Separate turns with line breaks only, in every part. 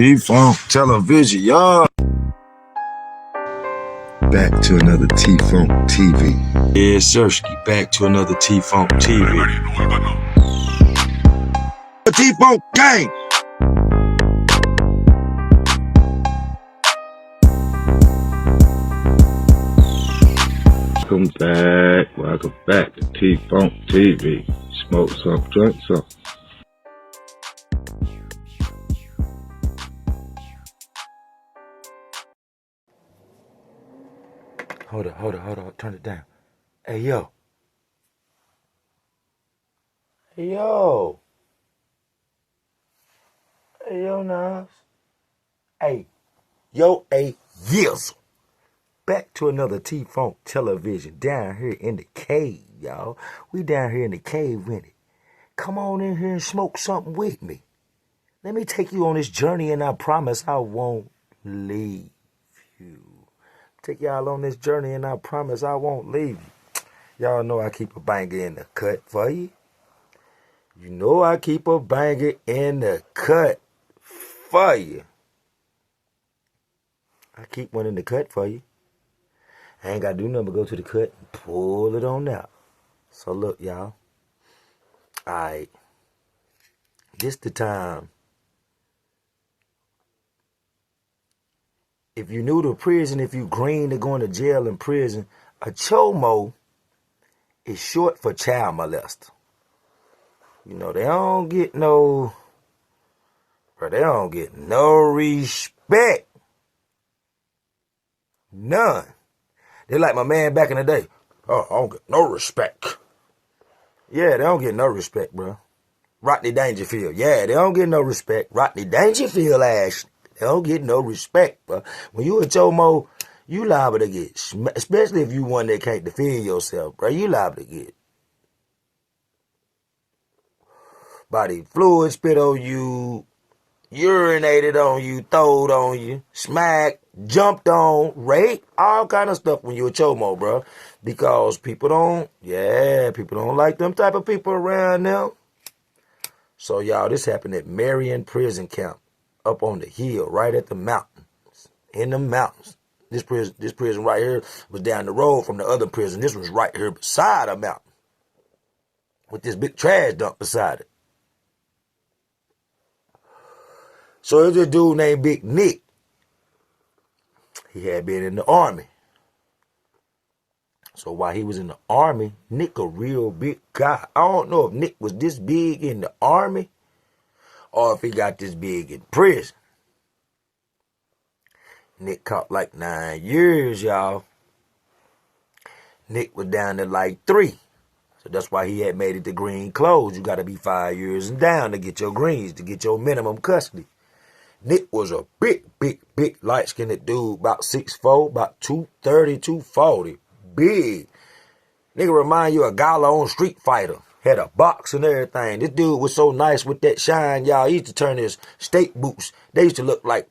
T-Funk television, y'all.
Back to another T-Funk TV.
Yeah, Sirski, back to another T-Funk TV. The T-Funk gang.
Welcome back to T-Funk TV. Smoke some, drink some.
Hold up, turn it down. Hey, yo. Hey, yo. Hey, yo, Nas. Hey, yo, hey, yes. Back to another T-Funk television down here in the cave, y'all. We down here in the cave with it. Come on in here and smoke something with me. Let me take you on this journey, and I promise I won't leave you. Take y'all on this journey, and I promise I won't leave you. Y'all know I keep a banger in the cut for you. You know I keep a banger in the cut for you. I keep one in the cut for you. I ain't got to do nothing but go to the cut and pull it on out. So look, y'all. Alright. This the time. If you new to prison, if you green to going to jail in prison, a chomo is short for child molester. You know, they don't get no respect. None. They like my man back in the day. Oh, I don't get no respect. Yeah, they don't get no respect, bro. Rodney Dangerfield. Yeah, they don't get no respect. Rodney Dangerfield ass. They don't get no respect, bro. When you a chomo, you liable to get, especially if you one that can't defend yourself, bro. You liable to get body fluid spit on you, urinated on you, throwed on you, smacked, jumped on, raped, all kind of stuff when you a chomo, bro. Because people don't like them type of people around them. So, y'all, this happened at Marion Prison Camp, up on the hill, right at the mountains, in the mountains. This prison right here was down the road from the other prison. This was right here beside a mountain, with this big trash dump beside it. So there's a dude named Big Nick. He had been in the army. So while he was in the army, Nick a real big guy. I don't know if Nick was this big in the army or if he got this big in prison. Nick caught like 9 years, y'all. Nick was down to like 3. So that's why he had made it to green clothes. You got to be 5 years and down to get your greens, to get your minimum custody. Nick was a big, light-skinned dude, about 6'4", about 230, 240. Big. Nigga remind you of Gala on Street Fighter. Had a box and everything. This dude was so nice with that shine, y'all. He used to turn his state boots. They used to look like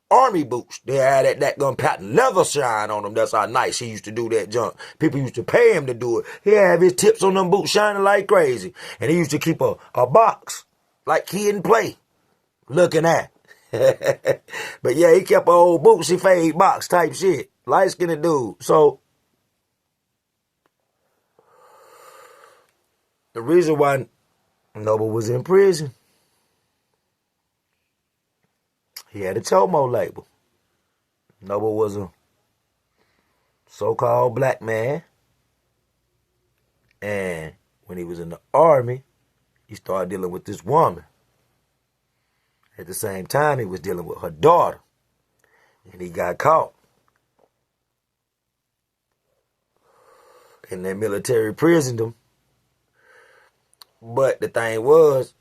army boots. They had that gun patent leather shine on them. That's how nice he used to do that junk. People used to pay him to do it. He had his tips on them boots shining like crazy. And he used to keep a box like Kid and Play looking at. But yeah, he kept an old Bootsy Fade box type shit. Light-skinned dude. So the reason why Noble was in prison, he had a chomo label. Noble was a so-called black man. And when he was in the army, he started dealing with this woman. At the same time, he was dealing with her daughter. And he got caught. And that military prisoned him. But the thing was,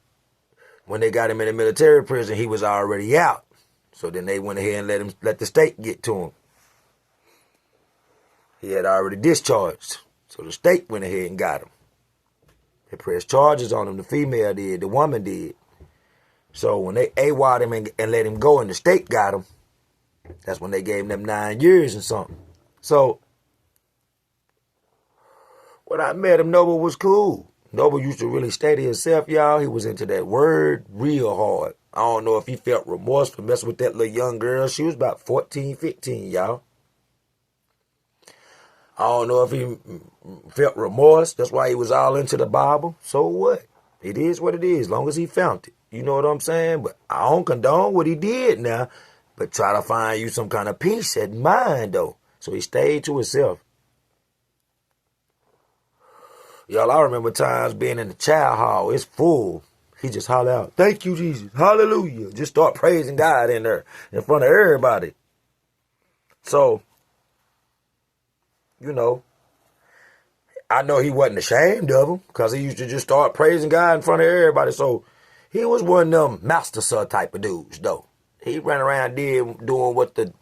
when they got him in the military prison, he was already out. So then they went ahead and let the state get to him. He had already discharged. So the state went ahead and got him. They pressed charges on him. The female did. The woman did. So when they AWO'd him and let him go and the state got him, that's when they gave him them 9 years and something. So when I met him, Noble was cool. Noble used to really stay to himself, y'all. He was into that word real hard. I don't know if he felt remorse for messing with that little young girl. She was about 14, 15, y'all. I don't know if he felt remorse. That's why he was all into the Bible. So what? It is what it is, as long as he found it. You know what I'm saying? But I don't condone what he did now. But try to find you some kind of peace at mind, though. So he stayed to himself. Y'all, I remember times being in the child hall. It's full. He just holler out, "Thank you, Jesus. Hallelujah." Just start praising God in there in front of everybody. So, you know, I know he wasn't ashamed of him because he used to just start praising God in front of everybody. So he was one of them master son type of dudes, though. He ran around doing what the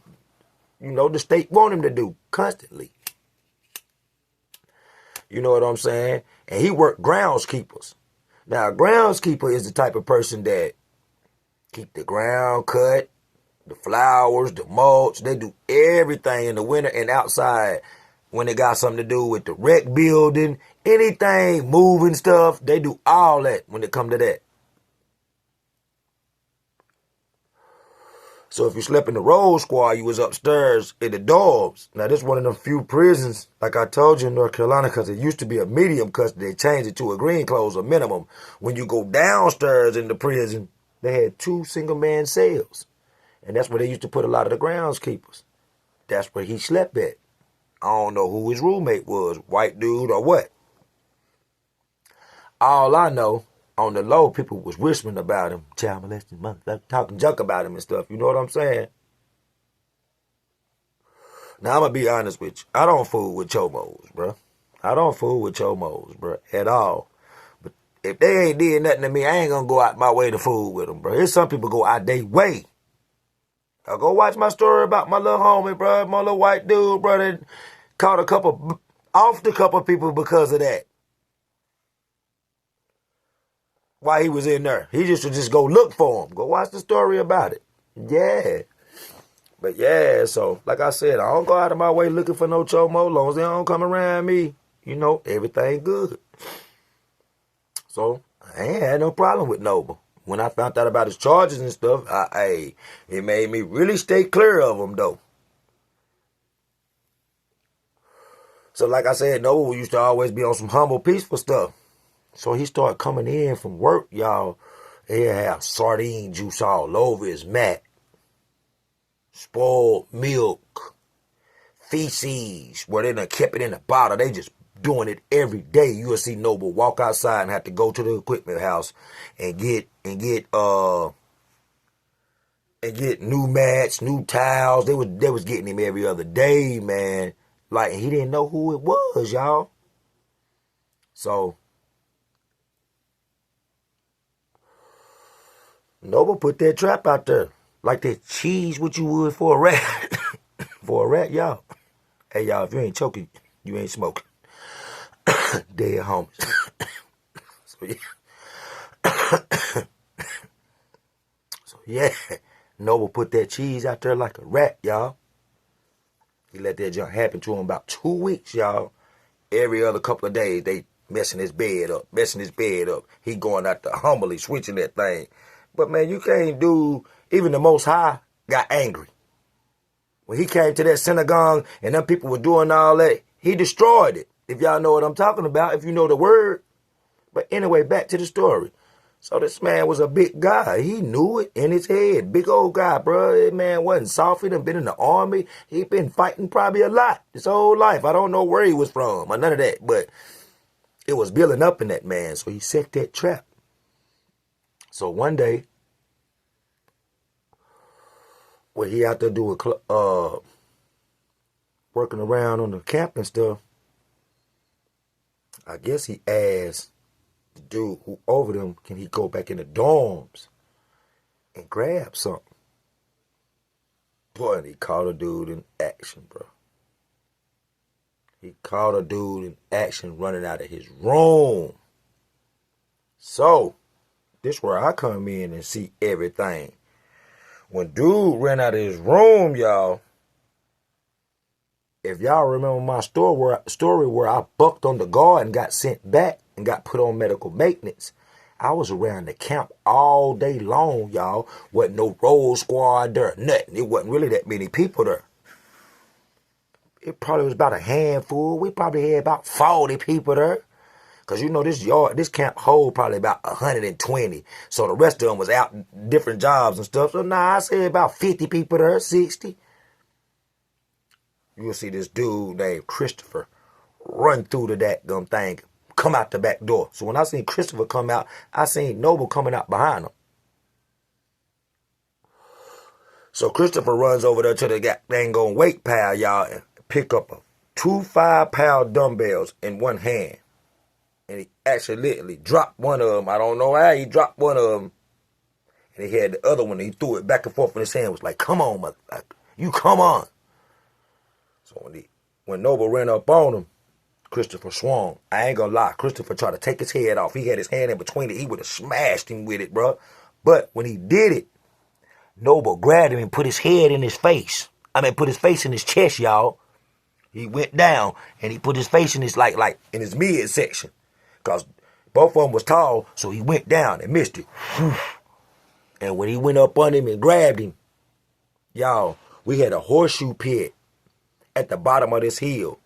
state want him to do constantly. You know what I'm saying? And he worked groundskeepers. Now, a groundskeeper is the type of person that keep the ground cut, the flowers, the mulch. They do everything in the winter and outside when they got something to do with the rec building, anything, moving stuff. They do all that when it come to that. So if you slept in the road squad, you was upstairs in the dorms. Now, this is one of them few prisons, like I told you, in North Carolina, because it used to be a medium custody. They changed it to a green clothes, a minimum. When you go downstairs in the prison, they had 2 single-man cells. And that's where they used to put a lot of the groundskeepers. That's where he slept at. I don't know who his roommate was, white dude or what. All I know, on the low, people was whispering about him, child molesting, motherfucker, talking junk about him and stuff. You know what I'm saying? Now, I'm going to be honest with you. I don't fool with chomos, bro. I don't fool with chomos, bro, at all. But if they ain't did nothing to me, I ain't going to go out my way to fool with them, bro. There's some people go out their way. I'll go watch my story about my little homie, bro, my little white dude, bro, that caught off a couple people because of that. While he was in there. He just would just go look for him. Go watch the story about it. Yeah. But yeah, so like I said, I don't go out of my way looking for no chomo. As long as they don't come around me, everything good. So I ain't had no problem with Noble. When I found out about his charges and stuff, it made me really stay clear of him, though. So like I said, Noble used to always be on some humble, peaceful stuff. So he started coming in from work, y'all. He'd have sardine juice all over his mat. Spoiled milk. Feces, where they done kept it in a bottle. They just doing it every day. You'll see Noble walk outside and have to go to the equipment house and get new mats, new towels. They was getting him every other day, man. Like, he didn't know who it was, y'all. So Noble put that trap out there. Like that cheese what you would for a rat. For a rat, y'all. Hey, y'all, if you ain't choking, you ain't smoking. Dead homies. So, yeah. So, yeah. Noble put that cheese out there like a rat, y'all. He let that junk happen to him about 2 weeks, y'all. Every other couple of days, they messing his bed up. He going out there humbly, switching that thing. But, man, you can't do, even the Most High got angry. When he came to that synagogue and them people were doing all that, he destroyed it. If y'all know what I'm talking about, if you know the word. But anyway, back to the story. So this man was a big guy. He knew it in his head. Big old guy, bro. That man wasn't soft. He done been in the army. He been fighting probably a lot his whole life. I don't know where he was from or none of that. But it was building up in that man. So he set that trap. So one day, when he out there doing working around on the camp and stuff, I guess he asked the dude who over them, can he go back in the dorms and grab something? Boy, and he caught a dude in action, bro. He caught a dude in action running out of his room. So, this where I come in and see everything. When dude ran out of his room, y'all, if y'all remember my story where I bucked on the guard and got sent back and got put on medical maintenance, I was around the camp all day long, y'all. Wasn't no road squad there, nothing. It wasn't really that many people there. It probably was about a handful. We probably had about 40 people there. Because you know this camp hold probably about 120. So the rest of them was out different jobs and stuff. So I say about 50 people there, 60. You'll see this dude named Christopher run through the dadgum thing, come out the back door. So when I seen Christopher come out, I seen Noble coming out behind him. So Christopher runs over there to the dang weight pile, y'all, and pick up 2 5-pound dumbbells in one hand. And he accidentally dropped one of them. I don't know how he dropped one of them. And he had the other one. And he threw it back and forth in his hand. Was like, come on, motherfucker. You come on. So when Noble ran up on him, Christopher swung. I ain't gonna lie. Christopher tried to take his head off. He had his hand in between it. He would have smashed him with it, bro. But when he did it, Noble grabbed him and put his head in his face. Put his face in his chest, y'all. He went down and he put his face in his, like in his midsection. Because both of them was tall, so he went down and missed it. And when he went up on him and grabbed him, y'all, we had a horseshoe pit at the bottom of this hill.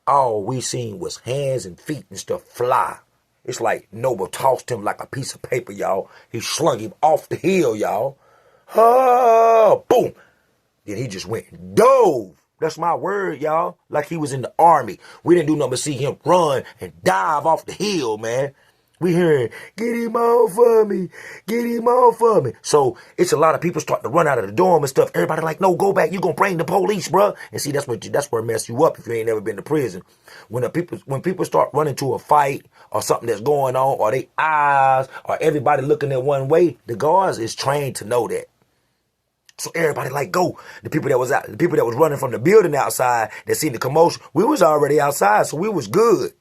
All we seen was hands and feet and stuff fly. It's like Noble tossed him like a piece of paper, y'all. He slung him off the hill, y'all. Oh, boom. Then he just went and dove. That's my word, y'all. Like he was in the army. We didn't do nothing but see him run and dive off the hill, man. We heard, get him off of me. Get him off of me. So it's a lot of people starting to run out of the dorm and stuff. Everybody like, no, go back. You're going to bring the police, bro. And see, that's where it mess you up if you ain't never been to prison. When people start running to a fight or something that's going on, or they eyes, or everybody looking at one way, the guards is trained to know that. So everybody like go. The people that was running from the building outside that seen the commotion, we was already outside, so we was good.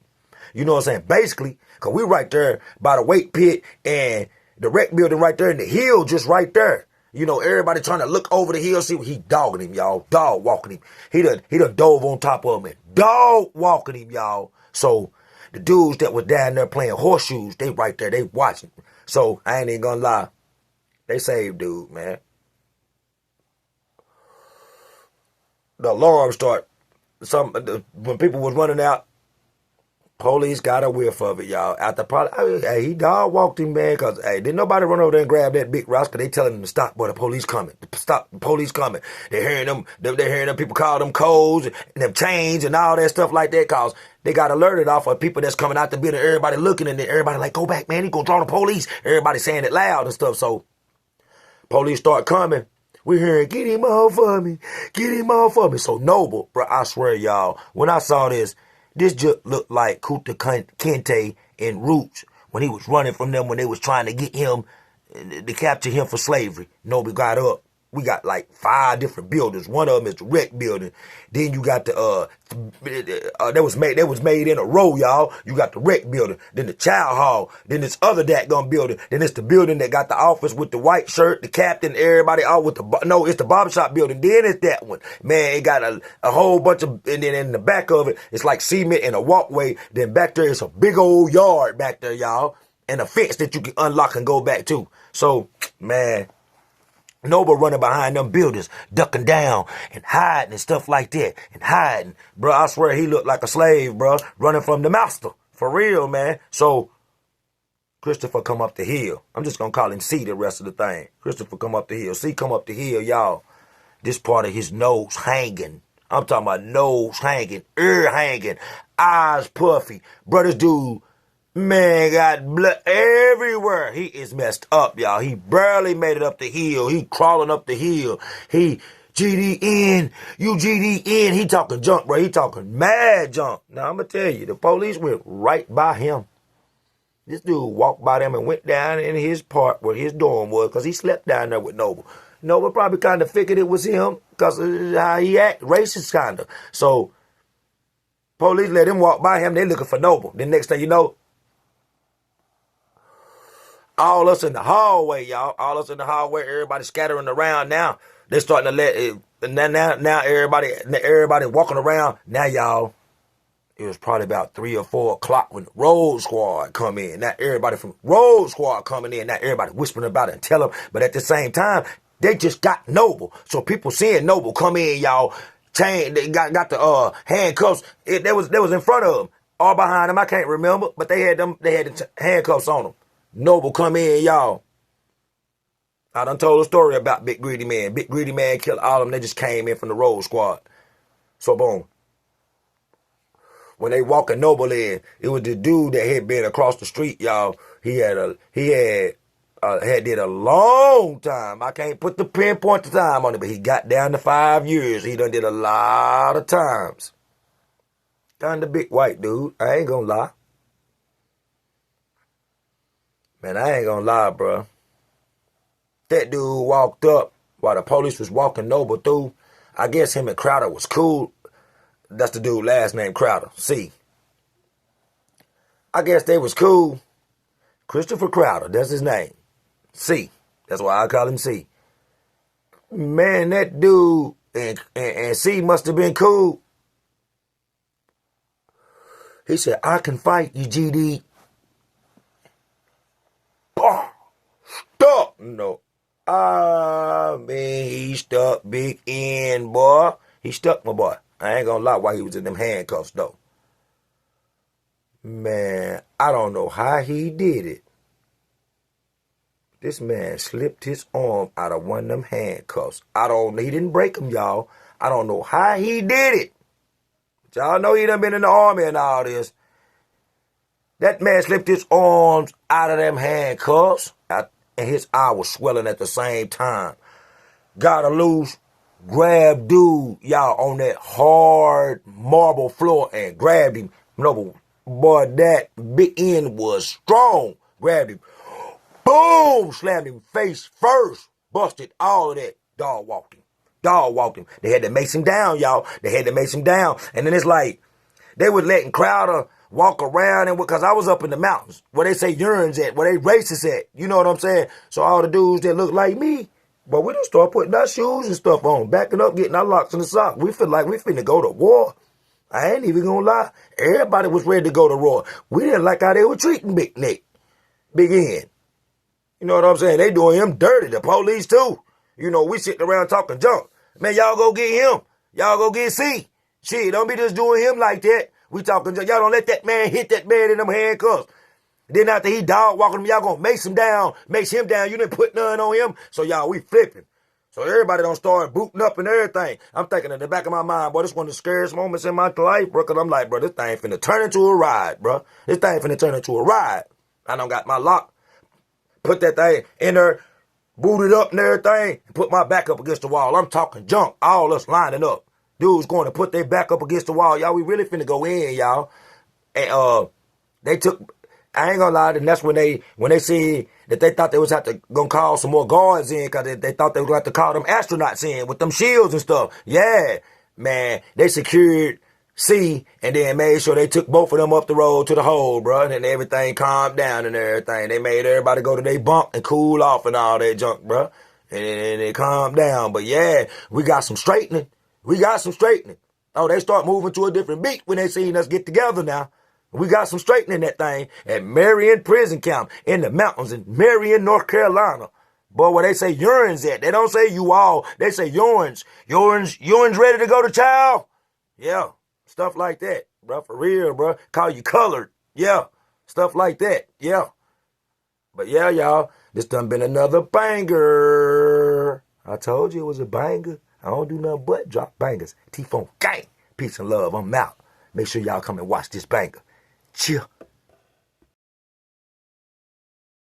You know what I'm saying? Basically, because we right there by the weight pit and the rec building right there and the hill just right there. You know, everybody trying to look over the hill, see what he dogging him, y'all. Dog walking him. He done dove on top of him and dog walking him, y'all. So the dudes that was down there playing horseshoes, they right there, they watching. So I ain't even gonna lie. They saved dude, man. The alarm start. When people was running out, police got a whiff of it, y'all. After probably, he dog walked him, man, because, didn't nobody run over there and grab that big rock, because they telling them to stop, boy, the police coming. Stop, the police coming. They're hearing them people call them codes and them chains and all that stuff like that, because they got alerted off of people that's coming out the building, everybody looking, and then everybody like, go back, man, he gonna draw the police. Everybody saying it loud and stuff, so police start coming. We hearing, get him off of me. Get him off of me. So Noble, bro, I swear, y'all, when I saw this just looked like Kuta Kente in Roots when he was running from them when they was trying to get him, to capture him for slavery. Noble got up. We got like 5 different buildings. One of them is the rec building. Then you got the that was made in a row, y'all. You got the rec building, then the child hall, then this other dadgum building, then it's the building that got the office with the white shirt, the captain, everybody all with it's the barbershop building. Then it's that one. Man, it got a whole bunch of, and then in the back of it, it's like cement and a walkway. Then back there, it's a big old yard back there, y'all, and a fence that you can unlock and go back to. So, man, Noble running behind them buildings, ducking down and hiding and stuff like that. And hiding. Bro, I swear he looked like a slave, bro. Running from the master. For real, man. So, Christopher come up the hill. I'm just going to call him C the rest of the thing. Christopher come up the hill. C come up the hill, y'all. This part of his nose hanging. I'm talking about nose hanging, ear hanging, eyes puffy. Bro, this dude, man, got blood everywhere. He is messed up, y'all. He barely made it up the hill. He crawling up the hill. He GDN, you GDN. He talking junk, bro. He talking mad junk. Now, I'm going to tell you, the police went right by him. This dude walked by them and went down in his part where his dorm was, because he slept down there with Noble. Noble probably kind of figured it was him because of how he act, racist kind of. So, police let him walk by him. They looking for Noble. Then next thing you know, all us in the hallway, y'all. All us in the hallway. Everybody scattering around now. They're starting to let it. Now everybody walking around. Now, y'all, It was probably about 3 or 4 o'clock when the road squad come in. Not everybody from road squad coming in. Not everybody whispering about it and tell them. But at the same time, they just got Noble. So people seeing Noble come in, y'all. They got the handcuffs. They was in front of them. All behind them, I can't remember. But they had the handcuffs on them. Noble come in, y'all. I done told a story about Big Greedy Man. Big Greedy Man killed all of them. They just came in from the road squad. So boom. When they walking Noble in, it was the dude that had been across the street, y'all. He had did a long time. I can't put the pinpoint the time on it, but he got down to 5 years. He done did a lot of times. Kind of big white dude. I ain't gonna lie. Man, I ain't gonna lie, bro. That dude walked up while the police was walking Noble through. I guess him and Crowder was cool. That's the dude last name Crowder. C. I guess they was cool. Christopher Crowder, that's his name. C. That's why I call him C. Man, that dude and C must have been cool. He said, I can fight you, GD. Stuck. No. I mean, he stuck Big N, boy. He stuck my boy. I ain't gonna lie while he was in them handcuffs, though. Man, I don't know how he did it. This man slipped his arm out of one of them handcuffs. He didn't break them, y'all. I don't know how he did it. But y'all know he done been in the army and all this. That man slipped his arms out of them handcuffs, and his eye was swelling at the same time. Got a loose, grabbed dude, y'all, on that hard marble floor and grabbed him. No, boy, that Big N was strong. Grabbed him. Boom! Slammed him face first. Busted all of that. Dog walked him. They had to mace him down, y'all. They had to mace him down. And then it's like, they was letting Crowder walk around, and because I was up in the mountains where they say urines at, where they racists at. You know what I'm saying? So all the dudes that look like me, but we done start putting our shoes and stuff on, backing up, getting our locks in the sock. We feel like we finna go to war. I ain't even gonna lie. Everybody was ready to go to war. We didn't like how they were treating Big Nick. Big N. You know what I'm saying? They doing him dirty. The police too. You know, we sitting around talking junk. Man, y'all go get him. Y'all go get C. Shit, don't be just doing him like that. We talking junk. Y'all don't let that man hit that man in them handcuffs. Then after he dog walking him, y'all gonna mace him down. You didn't put none on him. So y'all, we flipping. So everybody don't start booting up and everything. I'm thinking in the back of my mind, boy, this one of the scariest moments in my life, bro. Cause I'm like, bro, this thing finna turn into a ride, bro. This thing finna turn into a ride. I done got my lock. Put that thing in there, booted up and everything, and put my back up against the wall. I'm talking junk, all us lining up. Dudes going to put their back up against the wall. Y'all, we really finna go in, y'all. And they took, I ain't gonna lie, and that's when they said that they thought they was gonna call some more guards in, because they thought they was gonna have to call them astronauts in with them shields and stuff. Yeah, man, they secured C, and then made sure they took both of them up the road to the hole, bro, and then everything calmed down and everything. They made everybody go to their bunk and cool off and all that junk, bro, and it calmed down. But yeah, we got some straightening. Oh, they start moving to a different beat when they seen us get together now. We got some straightening that thing at Marion Prison Camp in the mountains in Marion, North Carolina. Boy, where they say urines at. They don't say you all. They say urines. Urines ready to go to child? Yeah. Stuff like that, bro. For real, bro. Call you colored. Yeah. Stuff like that. Yeah. But yeah, y'all. This done been another banger. I told you it was a banger. I don't do nothing but drop bangers. T-Phone gang. Peace and love. I'm out. Make sure y'all come and watch this banger. Chill.